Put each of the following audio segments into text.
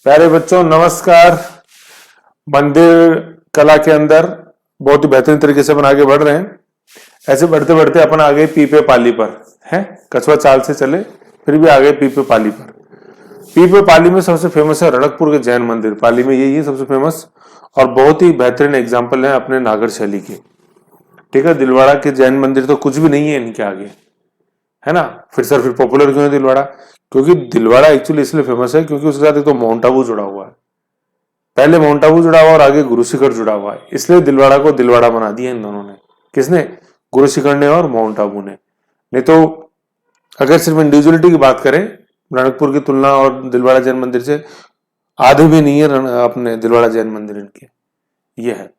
प्यारे बच्चों नमस्कार। मंदिर कला के अंदर बहुत ही बेहतरीन तरीके से अपन आगे बढ़ रहे हैं। ऐसे बढ़ते बढ़ते अपन आ गए पीपे पाली पर है। कछुआ चाल से चले फिर भी आ गए पीपे पाली पर। पीपे पाली में सबसे फेमस है रणकपुर के जैन मंदिर। पाली में यही है सबसे फेमस और बहुत ही बेहतरीन एग्जाम्पल है अपने नागर शैली के। ठीक है, दिलवाड़ा के जैन मंदिर तो कुछ भी नहीं है इनके आगे, है ना। फिर पॉपुलर क्यों है दिलवाड़ा? क्योंकि दिलवाड़ा एक्चुअली इसलिए फेमस है क्योंकि उसके साथ एक तो माउंट आबू जुड़ा हुआ है। पहले माउंट आबू जुड़ा हुआ और आगे गुरु शिखर जुड़ा हुआ है, इसलिए दिलवाड़ा को दिलवाड़ा बना दिया इन दोनों ने। किसने? गुरु शिखर ने और माउंट आबू ने। नहीं तो अगर सिर्फ इंडिविजुअलिटी की बात करें रणकपुर की तुलना और दिलवाड़ा जैन मंदिर से, आधे भी नहीं है अपने दिलवाड़ा जैन मंदिर इनके, ये है।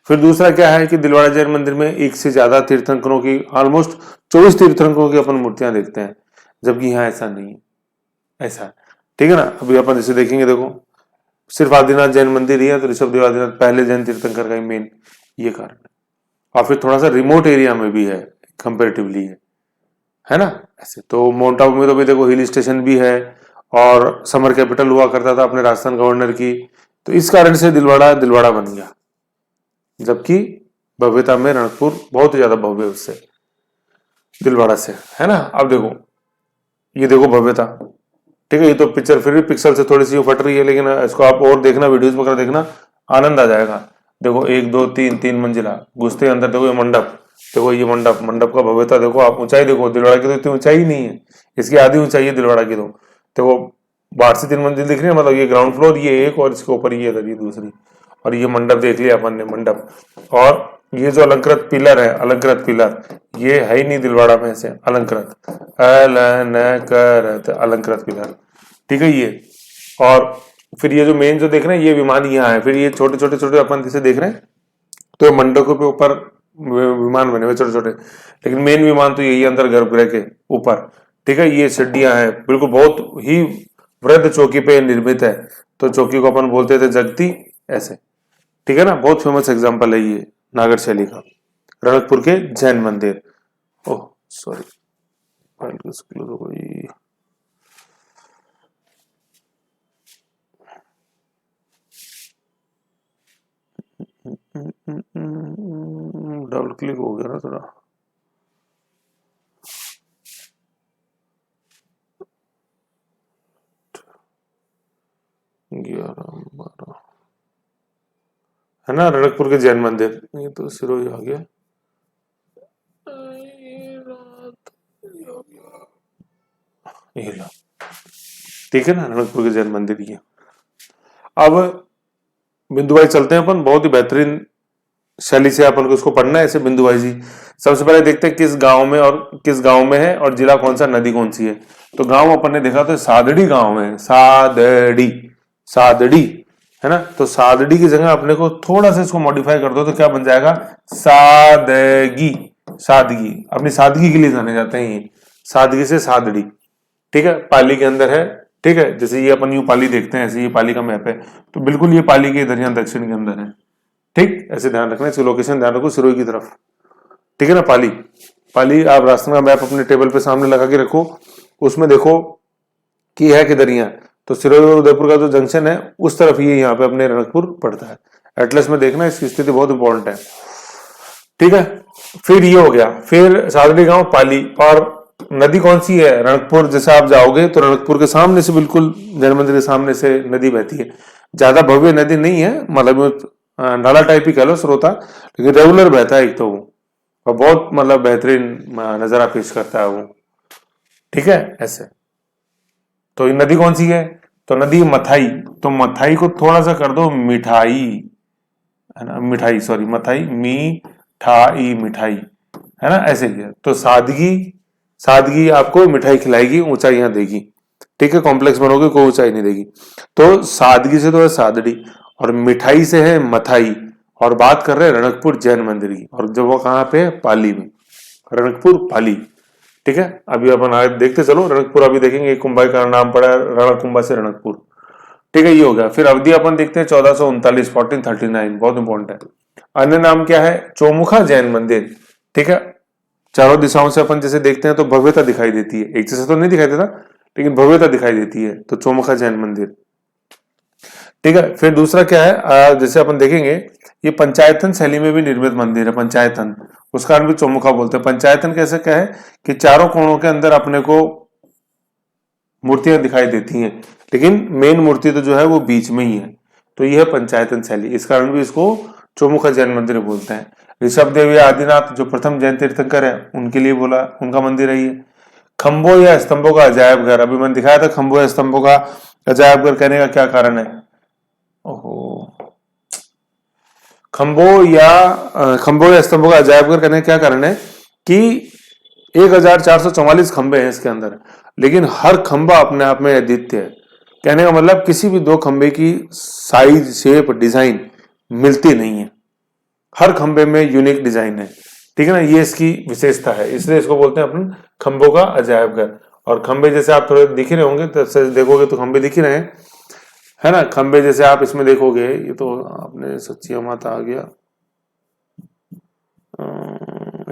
फिर दूसरा क्या है कि दिलवाड़ा जैन मंदिर में एक से ज्यादा तीर्थंकरों की, ऑलमोस्ट 24 तीर्थंकरों की अपन मूर्तियां देखते हैं, जबकि यहाँ ऐसा नहीं है। ऐसा है, ठीक है ना। अभी अपन जैसे देखेंगे, देखो सिर्फ आदिनाथ जैन मंदिर ही है तो ऋषभदेव आदिनाथ पहले जैन तीर्थंकर का ही मेन ये कारण है। और फिर थोड़ा सा रिमोट एरिया में भी है कंपेरेटिवली, है ना। ऐसे तो माउंट आबू में तो भी देखो हिल स्टेशन भी है और समर कैपिटल हुआ करता था अपने राजस्थान गवर्नर की, तो इस कारण से दिलवाड़ा दिलवाड़ा बन गया। जबकि भव्यता में रणकपुर बहुत ज्यादा भव्य उससे, दिलवाड़ा से, है ना। अब देखो ये देखो भव्यता, ठीक है। ये तो पिक्चर फिर भी पिक्सल से थोड़ी सी फट रही है, लेकिन इसको आप और देखना, वीडियोस वगैरह देखना, आनंद आ जाएगा। देखो 1 2 3 मंजिला, घुसते अंदर देखो ये मंडप, देखो ये मंडप, मंडप का भव्यता देखो आप, ऊंचाई देखो। दिलवाड़ा की तो इतनी ऊंचाई नहीं है, इसकी आधी ऊंचाई है दिलवाड़ा की। तो देखो बाहर से 3 मंजिल दिख रही है, मतलब ये ग्राउंड फ्लोर ये एक और इसके ऊपर ये दूसरी, और ये मंडप देख लिया अपन ने, मंडप। और ये जो अलंकृत पिलर है, अलंकृत पिलर, ये है ही नहीं दिलवाड़ा में से अलंकृत, अलंकृत अलंकृत पिलर, ठीक है ये। और फिर ये जो मेन जो देख रहे हैं ये विमान यहाँ है। फिर ये छोटे छोटे छोटे अपन जैसे देख रहे हैं तो मंडपों के ऊपर विमान बने हुए छोटे छोटे, लेकिन मेन विमान तो यही अंदर गर्भगृह के ऊपर, ठीक है। ये सीढ़ियां हैं, बिल्कुल बहुत ही वृद्ध चौकी पे निर्मित है। तो चौकी को अपन बोलते थे जगती, ऐसे, ठीक है ना। बहुत फेमस एग्जाम्पल है ये नागर शैली का, रणकपुर के जैन मंदिर। ओह सॉरी, डबल क्लिक हो गया ना थोड़ा। है ना, रणकपुर के जैन मंदिर। ये तो सिरोही आ गया, ये लो, ठीक है ना, रणकपुर के जैन मंदिर ये। अब बिंदुभाई चलते हैं अपन, बहुत ही बेहतरीन शैली से अपन को इसको पढ़ना है। ऐसे बिंदुभाई जी, सबसे पहले देखते हैं किस गांव में और किस गांव में है और जिला कौन सा, नदी कौन सी है। तो गांव अपन ने देखा तो सादड़ी गांव है, सादड़ी, सादड़ी, है ना। तो सादड़ी की जगह अपने को थोड़ा सा इसको मॉडिफाई कर दो तो क्या बन जाएगा, सादगी, सादगी। अपनी सादगी के लिए जाने जाते हैं ये, सादगी से सादड़ी, ठीक है। पाली के अंदर है, ठीक है। जैसे ये अपन यूं पाली देखते हैं, ऐसे ये पाली का मैप है, तो बिल्कुल ये पाली के इधर यहाँ दक्षिण के अंदर है, ठीक। ऐसे ध्यान रखना, इसकी लोकेशन ध्यान रखो, सिरोही की तरफ, ठीक है ना। पाली, पाली आप राजस्थान का मैप अपने टेबल पे सामने लगा के रखो, उसमें देखो कि है किधर यहाँ। तो सिरोही और उदयपुर का जो जंक्शन है उस तरफ ये यहाँ पे अपने रणकपुर पड़ता है। एटलस में देखना, इसकी स्थिति बहुत इंपॉर्टेंट है, ठीक है। फिर ये हो गया, फिर सादड़ी गांव, पाली। और नदी कौन सी है, रणकपुर जैसे आप जाओगे तो रणकपुर के सामने से, बिल्कुल जैन मंदिर के सामने से नदी बहती है। ज्यादा भव्य नदी नहीं है, मतलब नाला टाइप ही कह लो स्रोता, लेकिन रेगुलर बहता है एक तो वो, और बहुत मतलब बेहतरीन नजारा पेश करता है वो, ठीक है। ऐसे तो ये नदी कौन सी है, तो नदी मथाई। तो मथाई को थोड़ा सा कर दो मिठाई, है ना, मिठाई, सॉरी मथाई, मिठाई, मिठाई, है ना, ऐसे ही है। तो सादगी, सादगी आपको मिठाई खिलाएगी, ऊंचाइयां देगी, ठीक है। कॉम्प्लेक्स बनोगे कोई ऊंचाई नहीं देगी। तो सादगी से तो है सादड़ी, और मिठाई से है मथाई। और बात कर रहे हैं रणकपुर जैन मंदिर की, और जब वो कहाँ पे है, पाली में, रणकपुर पाली, ठीक है। अभी अपन आगे देखते चलो, रणकपुर अभी देखेंगे, कुंभा का नाम पड़ा है रणकुंभा से रणकपुर, ठीक है। ये हो गया। फिर अवधि अपन देखते हैं 1439, 1439, बहुत इंपॉर्टेंट है। अन्य नाम क्या है, चौमुखा जैन मंदिर, ठीक है। चारों दिशाओं से अपन जैसे देखते हैं तो भव्यता दिखाई देती है, एक जैसे तो नहीं दिखाई देता, लेकिन भव्यता दिखाई देती है। तो चौमुखा जैन मंदिर, ठीक है। फिर दूसरा क्या है, जैसे अपन देखेंगे ये पंचायतन शैली में भी निर्मित मंदिर है, पंचायतन, उस कारण भी चौमुखा बोलते हैं। पंचायतन कैसे क्या है कि चारों कोणों के अंदर अपने को मूर्तियां दिखाई देती हैं, लेकिन मेन मूर्ति तो जो है वो बीच में ही है, तो यह है पंचायतन शैली, इस कारण भी इसको चौमुखा जैन मंदिर बोलते हैं। ऋषभ देव या आदिनाथ जो प्रथम जैन तीर्थंकर है उनके लिए बोला, उनका मंदिर है ये। खंभों या स्तंभों का अजायब घर, अभी मैंने दिखाया था खंभों या स्तंभों का अजायब घर कहने का क्या कारण है। ओहो, खंभों या स्तंभों का अजायब घर कहने का क्या कारण है कि 1444 खंभे हैं इसके अंदर, लेकिन हर खंभा अपने आप में अद्वितीय है। कहने का मतलब किसी भी दो खंभे की साइज, शेप, डिजाइन मिलती नहीं है, हर खंभे में यूनिक डिजाइन है, ठीक है ना, ये इसकी विशेषता है, इसलिए इसको बोलते हैं अपन खंभों का अजायब घर। और खंभे जैसे आप थोड़े दिख रहे होंगे तो देखोगे तो खंभे दिख ही रहे हैं, है ना। खंभे जैसे आप इसमें देखोगे, ये तो आपने सच्ची माता आ गया,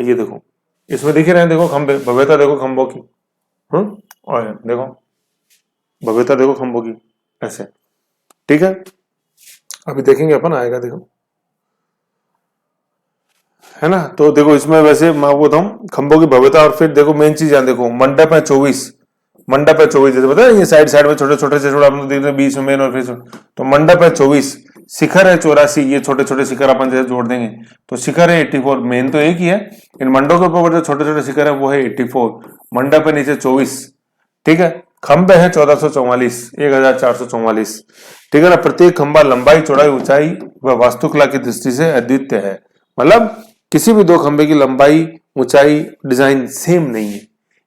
ये देखो इसमें दिख रहे हैं, देखो खंभे, भव्यता देखो खंभों की, और देखो भव्यता देखो खंभों की, ऐसे, ठीक है। अभी देखेंगे अपन, आएगा देखो, है ना। तो देखो इसमें वैसे मैं आपको बताऊं खंभों की भव्यता, और फिर देखो मेन चीज यहाँ देखो, मंडप है 24, मंडप है 24, जैसे पता है ये साइड साइड में छोटे छोटे से छोटा अपन देख रहे हैं, बीच में मेन और फिर तो मंडप है 24, शिखर है 84, ये छोटे छोटे शिखर अपन जैसे जोड़ देंगे तो शिखर है 84, मेन तो एक ही है, इन मंडों के ऊपर जो छोटे छोटे शिखर है वो है 84, मंडप है नीचे 24, ठीक है। खंभे है 1444, 1444, ठीक है ना। प्रत्येक खंभा लंबाई, चौड़ाई, ऊंचाई व वास्तुकला की दृष्टि से अद्वितीय है, मतलब किसी भी दो खंभे की लंबाई, ऊंचाई, डिजाइन सेम नहीं है,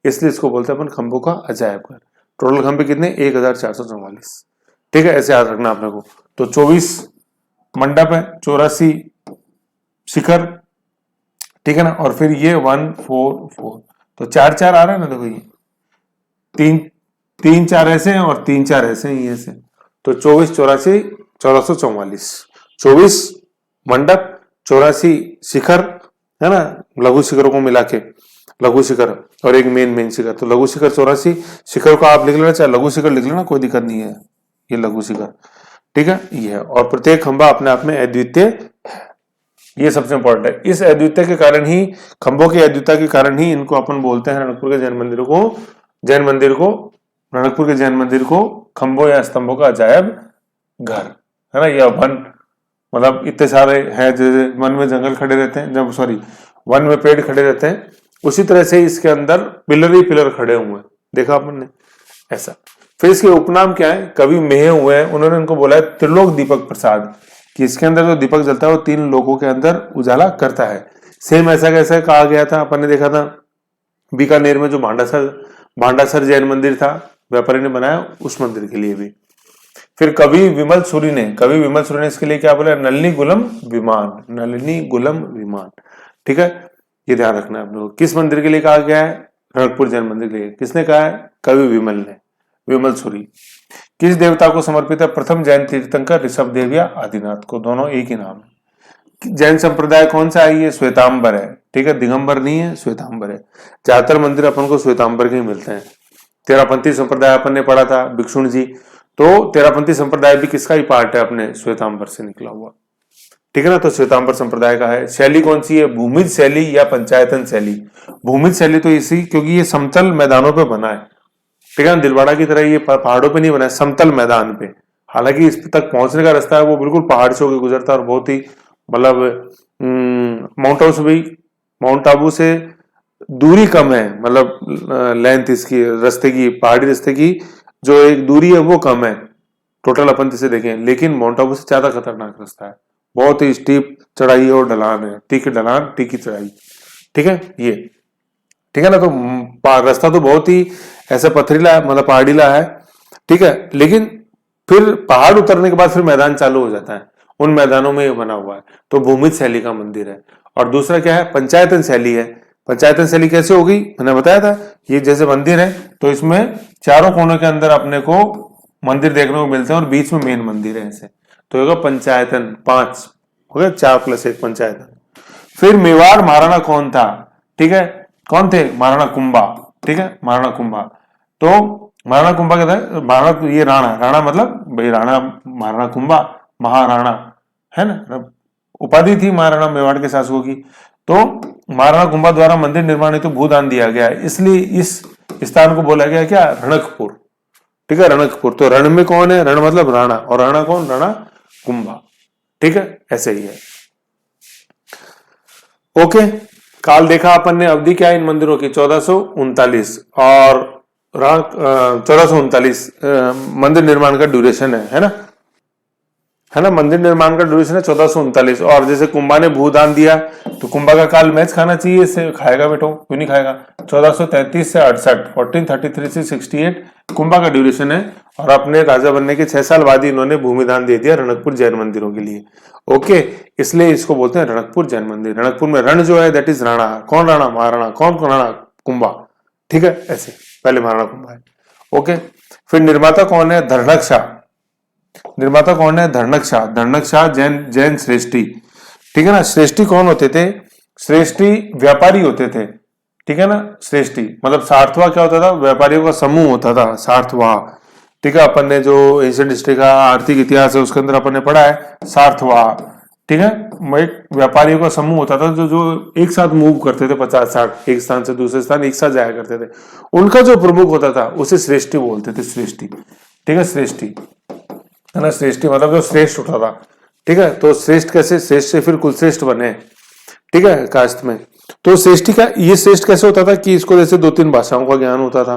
इसलिए इसको बोलते हैं अपन खंभों का अजायब घर। टोटल खंभे कितने, 1444, ठीक है, ऐसे याद रखना आपने को। तो 24 मंडप है, 84 शिखर, ठीक है ना, और फिर ये 144, तो 4 आ रहा है ना, देखो ये 3 4 ऐसे हैं और 3 4 ऐसे हैं, ऐसे, तो 24 84 1444, 24 मंडप, 84 शिखर, है ना, लघु शिखरों को मिला के लघु शिखर, और एक मेन शिखर, तो लघु शिखर 84, शिखर को आप लिख लेना, चाहे लघु शिखर लिख लेना, कोई दिक्कत नहीं है, ये लघु शिखर, ठीक है, ये है। और प्रत्येक खंभा अपने आप में अद्वितीय है, ये सबसे इंपॉर्टेंट है। इस अद्वितीय के कारण ही, खंभों की अद्वितीयता के कारण ही इनको अपन बोलते हैं रणकपुर के जैन मंदिरों को, रणकपुर के जैन मंदिर को खंभों या स्तंभों का अजायब घर, है ना। यह वन, मतलब इतने सारे हैं, जैसे वन में जंगल खड़े रहते हैं, जब सॉरी वन में पेड़ खड़े रहते हैं, उसी तरह से इसके अंदर पिलर ही पिलर खड़े हुए हैं, देखा अपन ने, ऐसा। फिर इसके उपनाम क्या है, कवि मेहे हुए हैं, उन्होंने इनको बोला है त्रिलोक दीपक प्रसाद, कि इसके अंदर जो दीपक जलता है वो 3 लोगों के अंदर उजाला करता है। सेम ऐसा कैसे कहा गया था, अपन ने देखा था बीकानेर में जो भांडासर जैन मंदिर था, व्यापारी ने बनाया, उस मंदिर के लिए भी। फिर कवि विमल सूरी ने इसके लिए क्या बोला, नलिनी गुलम विमान, ठीक है, ये ध्यान रखना है आप लोग। किस मंदिर के लिए कहा गया है, रणकपुर जैन मंदिर के लिए, किसने कहा है, कवि विमल सूरी। किस देवता को समर्पित है प्रथम जैन तीर्थंकर, ऋषभ देव या आदिनाथ को, दोनों एक ही नाम है। जैन संप्रदाय कौन सा है, ये श्वेतांबर है, ठीक है, दिगंबर नहीं है, श्वेतांबर है। ज्यादातर मंदिर अपन को श्वेतांबर के ही मिलते हैं। तेरापंथी संप्रदाय अपन ने पढ़ा था, भिक्षुण जी, तो तेरापंथी संप्रदाय भी किसका ही पार्ट है, अपने श्वेतांबर से निकला हुआ, ठीक है ना, तो श्वेतांबर संप्रदाय का है। शैली कौन सी है, भूमिज शैली या पंचायतन शैली। भूमिज शैली तो इसी, क्योंकि ये समतल मैदानों पे बना है, ठीक है ना, दिलवाड़ा की तरह ये पहाड़ों पे नहीं बना है, समतल मैदान पे। हालांकि इस तक पहुंचने का रास्ता है वो बिल्कुल पहाड़ से होकर गुजरता है, और बहुत ही मतलब माउंट आबू से दूरी कम है, मतलब लेंथ इसकी रास्ते की, पहाड़ी रास्ते की जो एक दूरी है वो कम है टोटल अपन जिसे देखें, लेकिन माउंट आबू से ज्यादा खतरनाक रास्ता है, बहुत ही स्टीप चढ़ाई और ढलान है, तीखी चढ़ाई, ठीक है ये, ठीक है ना। तो रास्ता तो बहुत ही ऐसा पथरीला है, मतलब पहाड़ीला है, ठीक है, लेकिन फिर पहाड़ उतरने के बाद फिर मैदान चालू हो जाता है, उन मैदानों में ये बना हुआ है, तो भूमिज शैली का मंदिर है। और दूसरा क्या है, पंचायतन शैली है। पंचायतन शैली कैसे होगी, मैंने बताया था, ये जैसे मंदिर है तो इसमें चारों कोनों के अंदर अपने को मंदिर देखने को मिलते हैं, और बीच में मेन मंदिर है ऐसे, तो होगा पंचायतन, 5 हो गया, 4 + 1 पंचायतन। फिर मेवाड़ महाराणा कौन था, ठीक है, कौन थे, महाराणा कुंभा, ठीक है, महाराणा कुंभा। तो महाराणा कुंभा क्या था, महाराणा ये राणा, राणा मतलब भाई राणा, महाराणा कुंभा महाराणा है ना, उपाधि थी महाराणा मेवाड़ के शासकों की। तो महाराणा कुंभा द्वारा मंदिर निर्माण हेतु भूदान दिया गया, इसलिए इस स्थान को बोला गया क्या, रणकपुर। ठीक है, रणकपुर। तो रण में कौन है, रण मतलब राणा, और राणा कौन, राणा कुंभा। ठीक है, ऐसे ही है। ओके, काल देखा अपन ने, अवधि क्या है इन मंदिरों की, 1439, और 1439 मंदिर निर्माण का ड्यूरेशन है ना, है ना, मंदिर निर्माण का ड्यूरेशन है 1439। और जैसे कुंभा ने भूदान दिया, तो कुंभा का काल मैच खाना चाहिए, इससे खाएगा बेटो, क्यों नहीं खाएगा। 1433 से 68, 1433 से 68 कुंभा का ड्यूरेशन है। और अपने राजा बनने के 6 साल बाद ही इन्होंने भूमिदान दे दिया रणकपुर जैन मंदिरों के लिए। ओके, इसलिए इसको बोलते हैं रणकपुर जैन मंदिर। रणकपुर में रण जो है दैट इज राणा, कौन राणा, महाराणा, कौन राणा, कुंभा। ठीक है, ऐसे पहले महाराणा कुंभा है। ओके, फिर निर्माता कौन है, धरणक शाह। निर्माता कौन है, धरणक शाह, धरणक शाह जैन श्रेष्ठी। ठीक है ना, श्रेष्ठी कौन होते थे, श्रेष्ठी व्यापारी होते थे। ठीक है ना, श्रेष्ठी मतलब सार्थवा क्या होता था, व्यापारियों का समूह होता था, सार्थवा। ठीक है, अपन ने जो एशियन हिस्ट्री का आर्थिक इतिहास है उसके अंदर अपन ने पढ़ा है सार्थवा। ठीक है, एक व्यापारियों का समूह होता था जो जो एक साथ मूव करते थे, 50-60, एक स्थान से दूसरे स्थान एक साथ जाया करते थे। उनका जो प्रमुख होता था उसे श्रेष्ठी बोलते थे, श्रेष्ठी। ठीक है, श्रेष्ठी है ना, श्रेष्ठी मतलब जो श्रेष्ठ उठा था। ठीक है, तो श्रेष्ठ कैसे, श्रेष्ठ से फिर कुलश्रेष्ठ बने। ठीक है, कास्ट में। तो श्रेष्ठी का ये श्रेष्ठ कैसे होता था कि इसको जैसे 2-3 भाषाओं का ज्ञान होता था,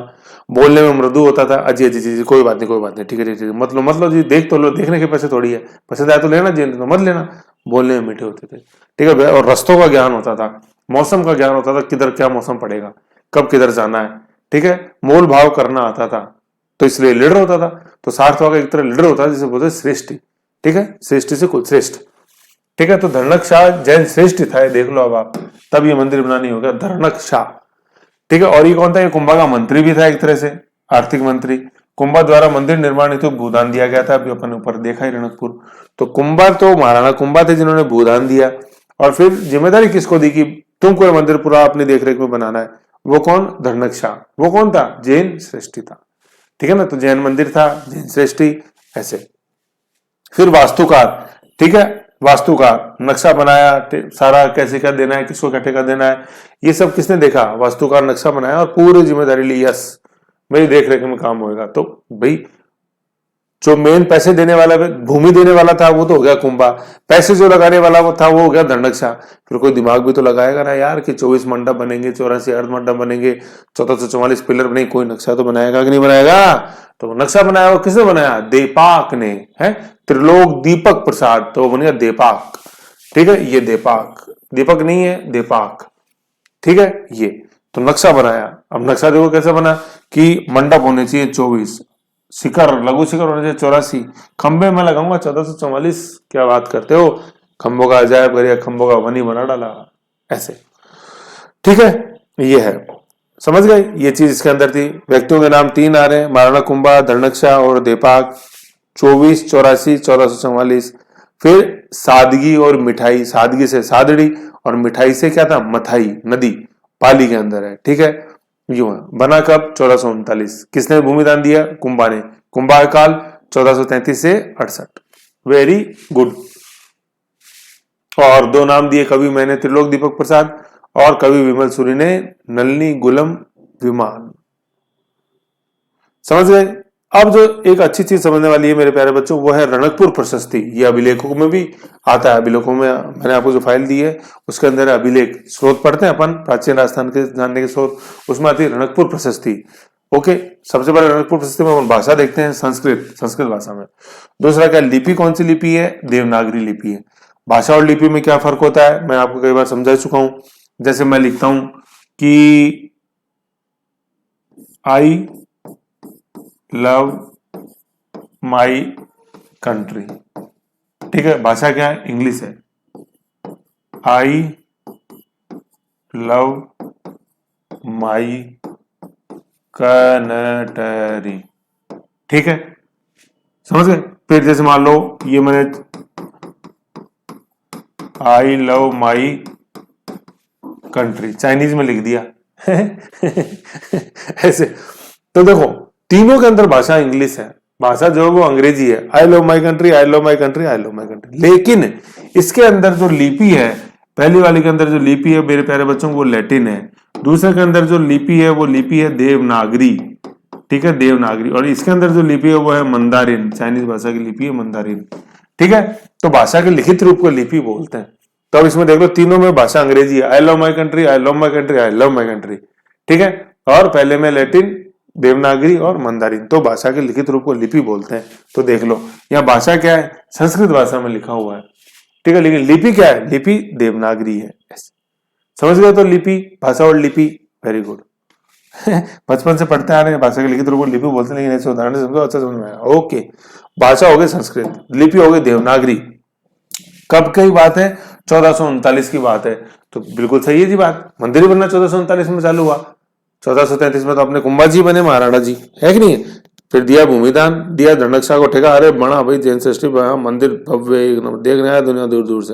बोलने में मृदु होता था। अजी अजी जी कोई बात नहीं, कोई बात नहीं, ठीक है ठीक है, मतलब जी, देख तो लो, देखने के पैसे थोड़ी है, पसंद आया तो लेना, जी तो मत लेना। बोलने में मीठे होते थे। ठीक है, और रस्तों का ज्ञान होता था, मौसम का ज्ञान होता था, किधर क्या मौसम पड़ेगा, कब किधर जाना है। ठीक है, मोल भाव करना आता था, तो इसलिए लीडर होता था। तो सार्थवा का एक तरह लीडर होता है जिसे बोलते हैं श्रेष्ठी। ठीक है, श्रेष्ठी से कुल श्रेष्ठ। ठीक है, तो धरणक शाह जैन श्रेष्ठ था, देख लो अब आप, तब ये मंदिर बनानी होगा, धरणक शाह। ठीक है, और ये कौन था, ये कुंभा का मंत्री भी था एक तरह से, आर्थिक मंत्री। कुंभा द्वारा मंदिर निर्माण हेतु भूदान दिया गया था, अभी अपन ऊपर देखा ही रणकपुर। तो कुंभा तो महाराणा कुंभा थे जिन्होंने भूदान दिया, और फिर जिम्मेदारी किसको दी कि तुमको ये मंदिर पूरा अपनी देखरेख में बनाना है, वो कौन, धरणक शाह। वो कौन था, जैन श्रेष्ठी था। ठीक है ना, तो जैन मंदिर था, जैन श्रेष्ठी, ऐसे। फिर वास्तुकार। ठीक है, वास्तुकार नक्शा बनाया, सारा कैसे क्या देना है, किसको क्या ठेका देना है, ये सब किसने देखा, वास्तुकार नक्शा बनाया और पूरी जिम्मेदारी ली, यस मेरी देख रेख में काम होएगा। तो भाई जो मेन पैसे देने वाला, भूमि देने वाला था वो तो हो गया कुंभा, पैसे जो लगाने वाला वो था वो हो गया धरणक शाह। फिर कोई दिमाग भी तो लगाएगा ना यार कि 24 मंडप बनेंगे, 84 अर्ध मंडप बनेंगे, 1444 पिलर बनेंगे, कोई नक्शा तो बनाएगा कि नहीं बनाएगा। तो नक्शा बनाया वो किसने बनाया, देपाक ने, है त्रिलोक दीपक प्रसाद, तो बन गया देपाक। ठीक है, ये देपाक, दीपक नहीं है, देपाक। ठीक है, ये तो नक्शा बनाया। अब नक्शा देखो कैसे बना कि मंडप होने चाहिए 24, शिखर लघु शिखर होने चाहिए 84, खंबे में लगाऊंगा 1444, क्या बात करते हो, खंभों का अजायब करिए, खंभों का वनी बना डाला, ऐसे। ठीक है, ये है, समझ गए, ये चीज इसके अंदर थी। व्यक्तियों के नाम 3 आ रहे हैं, महाराणा कुंभा, धरणक शाह और देपाक। 24, 84, 1444। फिर सादगी और मिठाई, सादगी से सादड़ी और मिठाई से क्या था, मथाई, नदी पाली के अंदर है। ठीक है, यूं है, बना कब, 1439। किसने भूमिदान दिया, कुंभा ने। कुंभा काल 1433 से 68। Very good. और 2 नाम दिए कवि मैंने, त्रिलोक दीपक प्रसाद और कवि विमल सूरी ने नलनी गुलम विमान। समझ गए। अब जो एक अच्छी चीज समझने वाली है मेरे प्यारे बच्चों, वो है रणकपुर प्रशस्ति। ये अभिलेखों में भी आता है, अभिलेखों में मैंने आपको जो फाइल दी है उसके अंदर अभिलेख, स्रोत पढ़ते हैं अपन, प्राचीन राजस्थान के जानने के स्रोत, उसमें आती है रणकपुर प्रशस्ति। ओके, सबसे पहले रणकपुर प्रशस्ति में अपन भाषा देखते हैं, संस्कृत भाषा में। दूसरा क्या, लिपि कौन सी लिपि है, देवनागरी लिपि है। भाषा और लिपि में क्या फर्क होता है, मैं आपको कई बार समझा चुका हूं। जैसे मैं लिखता हूं कि आई लव माई कंट्री, ठीक है, भाषा क्या है, इंग्लिश है। आई लव माई कंट्री, ठीक है, समझ गए। फिर जैसे मान लो ये मैंने I love my country Chinese में लिख दिया ऐसे। तो देखो तीनों के अंदर भाषा इंग्लिश है, भाषा जो है वो अंग्रेजी है। I love my country, I love my country, I love my country. लेकिन इसके अंदर जो लिपि है, पहली वाली के अंदर जो लिपि है मेरे प्यारे बच्चों वो लैटिन है, दूसरे के अंदर जो लिपि है वो लिपि है देवनागरी, ठीक है, देवनागरी। और इसके अंदर जो लिपि है वो है मंदारिन, चाइनीज भाषा की लिपि है मंदारिन, ठीक है। तो भाषा के लिखित रूप को लिपि बोलते हैं। तो अब इसमें देख लो तीनों में भाषा अंग्रेजी है, I love my country, I love my country, I love my country, ठीक है। और पहले में लैटिन, देवनागरी और मंदारिन, तो भाषा के लिखित रूप को लिपि बोलते हैं। तो देख लो यहाँ भाषा क्या है, संस्कृत भाषा में लिखा हुआ है, ठीक है, लेकिन लिपि क्या है, लिपि देवनागरी है। समझ गए? तो लिपि, भाषा और लिपि, वेरी गुड। बचपन से पढ़ते आ रहे हैं, भाषा के लिखित रूप को लिपि बोलते हैं, लेकिन ऐसे उदाहरण से समझो, अच्छा समझ में आया। ओके, भाषा हो गई संस्कृत, लिपि हो गई देवनागरी। कब की बात है? 1439 की बात है। तो बिल्कुल सही है जी बात, मंदिर बनना 1439 में चालू हुआ, 1433 में तो अपने कुंभा जी बने महाराणा जी, है कि नहीं। फिर दिया भूमिदान, दिया धनकशाह को ठेका, अरे बना भाई जैन षष्ठी मंदिर भव्य देखने आया दुनिया दूर दूर से।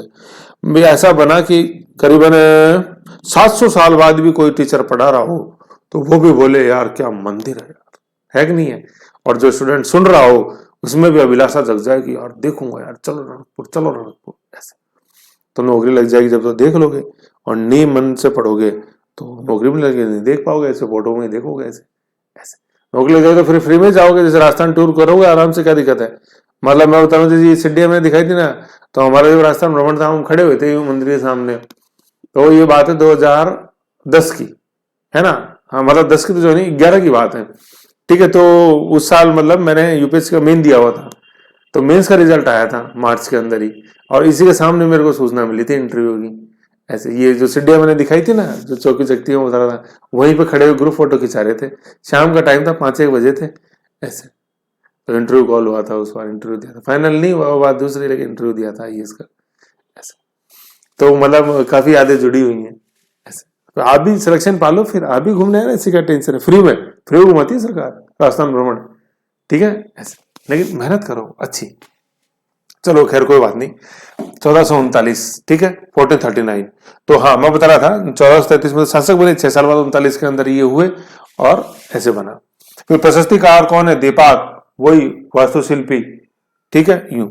भी ऐसा बना कि करीबन 700 साल बाद भी कोई टीचर पढ़ा रहा हो तो वो भी बोले यार क्या मंदिर है यार, है कि नहीं है। और जो स्टूडेंट सुन रहा हो उसमें भी अभिलाषा जग जाए कि यार देखूंगा यार, चलो रणकपुर, चलो रणकपुर, ऐसे। तो नौकरी लग जाएगी जब तो देख लोगे, और नहीं मन से पढ़ोगे तो नौकरी भी लगेगी, नहीं देख पाओगे, ऐसे फोटो में देखोगे, ऐसे ऐसे। नौकरी लग जाएगी तो फिर फ्री में जाओगे, जैसे राजस्थान टूर करोगे आराम से, क्या दिक्कत है। मतलब मैं बताऊं जी, सिड्डिया में दिखाई थी ना, तो हमारा जब राजस्थान भ्रमण था हम खड़े हुए थे मंदिर के सामने, तो ये बात है 2010 की, है ना। हाँ मतलब 10 की तो जो नहीं, 11 की बात है, ठीक है। तो उस साल मतलब मैंने यूपीएससी का मेन दिया हुआ था, तो मेंस का रिजल्ट आया था मार्च के अंदर ही, और इसी के सामने मेरे को सूचना मिली थी इंटरव्यू की। ऐसे ये जो सिड्डिया मैंने दिखाई थी ना, जो चौकी चकती है वो बता रहा था, वहीं पे खड़े हुए ग्रुप फोटो खिंचा रहे थे, शाम का टाइम था, 5-1 बजे थे ऐसे। तो इंटरव्यू कॉल हुआ था, उस बार इंटरव्यू दिया था, फाइनल नहीं हुआ वो बात दूसरी, लेकिन इंटरव्यू दिया था आईएएस का ऐसे। तो मतलब काफी यादें जुड़ी हुई हैं ऐसे। तो आप भी सिलेक्शन पालो, फिर आप भी घूमने आए, इसी का टेंशन है, फ्री में, फ्री घुमाती है सरकार राजस्थान भ्रमण, ठीक है ऐसे। लेकिन मेहनत करो अच्छी। चलो खैर कोई बात नहीं। 1439, ठीक है, 1439। तो हाँ मैं बता रहा था 1433 में शासक बने, 6 साल बाद 39 के अंदर ये हुए और ऐसे बना। फिर प्रशस्तिकार कौन है? दीपाक, वही वास्तुशिल्पी, ठीक है यूं।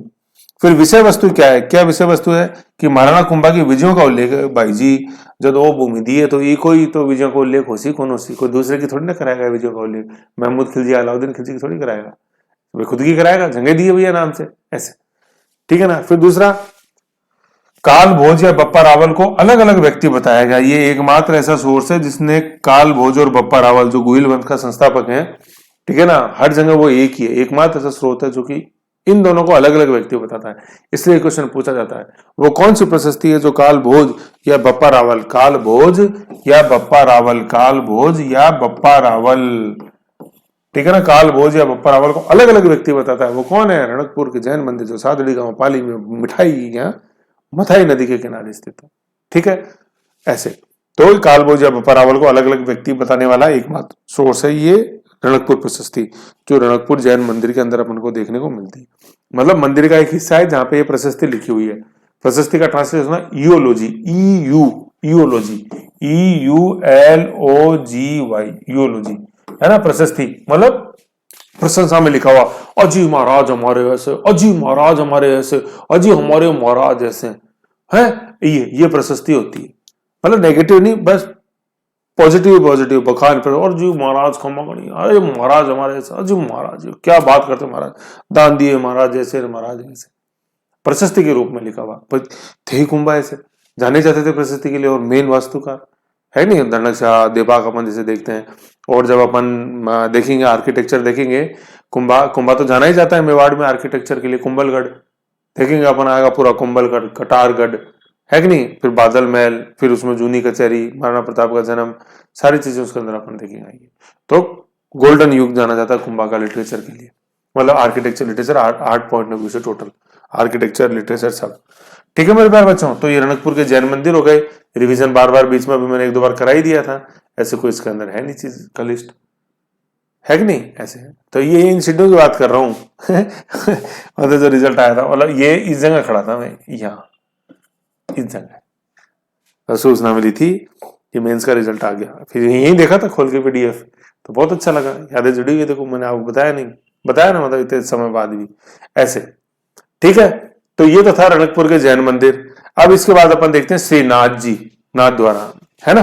फिर विषय वस्तु क्या है? क्या विषय वस्तु है कि महाराणा कुंभा की विजयों का उल्लेख है। भाई जी जब वो भूमि दी है तो ये कोई तो विजयों का उल्लेख होसी कौन होसी, कोई दूसरे की थोड़ी ना कराएगा विजयों का उल्लेख। महमूद खिलजी, अलाउद्दीन खिलजी की थोड़ी कराएगा, वे खुद की कराएगा, जंगे दिए भैया नाम से ऐसे, ठीक है ना। फिर दूसरा, काल भोज या बप्पा रावल को अलग अलग व्यक्ति बताया गया। ये एकमात्र ऐसा सोर्स है जिसने काल भोज और बप्पा रावल जो गुहिल वंश का संस्थापक है, ठीक है ना, हर जगह वो एक ही है, एकमात्र ऐसा स्रोत है जो कि इन दोनों को अलग अलग व्यक्ति बताता है। इसलिए क्वेश्चन पूछा जाता है वो कौन सी प्रशस्ति है जो काल भोज या बप्पा रावल, काल भोज या बप्पा रावल, काल भोज या बप्पा रावल, ठीक है ना, काल भोज या बप्पा रावल को अलग अलग व्यक्ति बताता है। वो कौन है? रणकपुर के जैन मंदिर जो सादड़ी गांव पाली में मिठाई यहाँ मथाई नदी के किनारे स्थित है, ठीक है ऐसे। तो काल भोज या बप्पा रावल को अलग अलग व्यक्ति बताने वाला एकमात्र सोर्स है ये रणकपुर प्रशस्ति, जो रणकपुर जैन मंदिर के अंदर अपन को देखने को मिलती है। मतलब मंदिर का एक हिस्सा है जहां पे ये प्रशस्ति लिखी हुई है। प्रशस्ति का ट्रांसलेशन है ईओलॉजी, ईओलॉजी, EULOGY, ईओलॉजी, है ना। प्रशस्ति मतलब प्रशंसा में लिखा हुआ, अजी महाराज हमारे ऐसे, अजी महाराज हमारे ऐसे, अजी हमारे महाराज ऐसे है, ये प्रशस्ति होती है। मतलब नेगेटिव नहीं, बस पॉजिटिव पॉजिटिव बखान पर, और जी महाराज खम्मा गणी, अरे महाराज हमारे ऐसे, अजी महाराज क्या बात करते महाराज, दान दिए महाराज जैसे, महाराज ऐसे, प्रशस्ति के रूप में लिखा हुआ। थे कुंभा ऐसे जाने जाते थे प्रशस्ति के लिए, और मेन वास्तुकार है नहीं धनकशाह, दीपाक अपन जैसे देखते हैं। और जब अपन देखेंगे आर्किटेक्चर देखेंगे, कुंभा तो जाना ही जाता है मेवाड़ में आर्किटेक्चर के लिए। कुंभलगढ़ देखेंगे अपन, आएगा पूरा कुंभलगढ़, कटारगढ़, है कि नहीं। फिर बादल महल, फिर उसमें जूनी कचहरी, महाराणा प्रताप का जन्म, सारी चीजें उसके अंदर अपन देखेंगे। तो गोल्डन युग जाना जाता है कुंभा का लिटरेचर के लिए, मतलब architecture literature 8 point of view से टोटल, आर्किटेक्चर लिटरेचर सब, ठीक है मेरे प्यारे बच्चों। तो ये रणकपुर के जैन मंदिर हो गए। रिवीजन बार बार बीच में अभी मैंने 1-2 बार करा ही दिया था, ऐसे कोई इसके अंदर है नहीं चीज का लिस्ट, है कि नहीं ऐसे। तो ये इन सीटों की बात कर रहा हूँ मतलब जो रिजल्ट आया था, मतलब ये इस जगह खड़ा था मैं, यहाँ इस जगह सूचना मिली थी कि मेंस का रिजल्ट आ गया। फिर यही देखा था खोल के PDF, तो बहुत अच्छा लगा, यादें जुड़ी हुई। देखो मैंने आपको बताया नहीं, बताया ना, मतलब इतने समय बाद भी ऐसे। ठीक है, तो ये तो था रणकपुर के जैन मंदिर। अब इसके बाद अपन देखते हैं श्रीनाथ जी, नाथ द्वारा, है ना।